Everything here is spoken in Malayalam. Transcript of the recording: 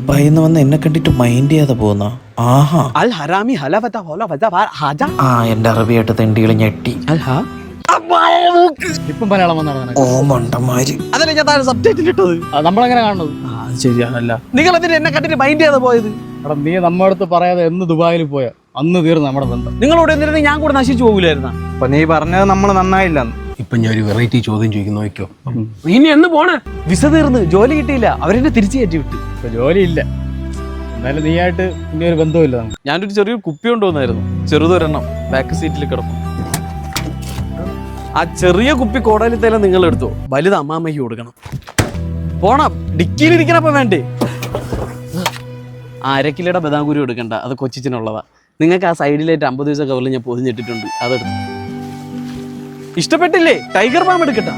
ദുബായിൽ നിന്ന് വന്ന് എന്നെ കണ്ടിട്ട് മൈൻഡ് ചെയ്യാതെ പോകുന്ന. ആഹാ അൽ ഹറാമി ഹലവത ഹോല വജ ഹാജ. ആ എന്റെ അറബിയായിട്ട് തെണ്ടികൾ ഞെട്ടി. അൽഹാ ഇപ്പം മലയാളം വന്നാണ്. ഓ മണ്ടന്മാര്. അതല്ലേ ഞാൻ താഴെ സബ്ടൈറ്റിൽ ഇട്ടത്. നമ്മളെങ്ങനെ കാണുന്നത്? ശരിയാണല്ല. നിങ്ങൾ എന്തിനാ എന്നെ കണ്ടിട്ട് മൈൻഡ് ചെയ്യാതെ പോയത്? എടാ നീ നമ്മുടെ അടുത്ത് പറയാതെ എന്ന് ദുബായിൽ പോയ അന്ന് തീർന്നു നമ്മുടെ ബന്ധം. നിങ്ങളോട് എന്തിനാ ഞാൻ കൂടെ നശിച്ചു പോകില്ലായിരുന്ന? അപ്പൊ നീ പറഞ്ഞത് നമ്മൾ നന്നായില്ല. ഇപ്പൊ ഞാൻ ഒരു വെറൈറ്റി ചോദ്യം ചോദിക്കുന്നു, നോക്കിയോ. നീ ഇനി എന്ന് പോണേ? വിസ തീർന്ന്, ജോലി കിട്ടിയില്ല, അവരെന്നെ തിരിച്ചു കയറ്റി വിട്ടു. ഇപ്പൊ ജോലിയില്ല, എന്നാലും നീയായിട്ട് ഇനി ഒരു ബന്ധമില്ല. ഞാനൊരു ചെറിയൊരു കുപ്പി കൊണ്ടുവന്നായിരുന്നു, ചെറുതൊരെണ്ണം ബാക്ക് സീറ്റിൽ കിടക്കും. ആ ചെറിയ കുപ്പി കോടാലിത്തേല നിങ്ങൾ എടുത്തോ, വലുത് അമ്മാമ്മയ്ക്ക് കൊടുക്കണം. പോണം, ഡിക്കിയിലിരിക്കണപ്പം വേണ്ടേ? ആ 1 കിലോയുടെ ബദാംകുരു എടുക്കണ്ട, അത് കൊച്ചിനുള്ളതാ. നിങ്ങൾക്ക് ആ സൈഡിലായിട്ട് 50 ദിവസം കവറിൽ ഞാൻ പൊതിഞ്ഞിട്ടിട്ടുണ്ട്, അതെടുത്തു. ഇഷ്ടപ്പെട്ടില്ലേ? Tiger balm എടുക്കട്ടാ.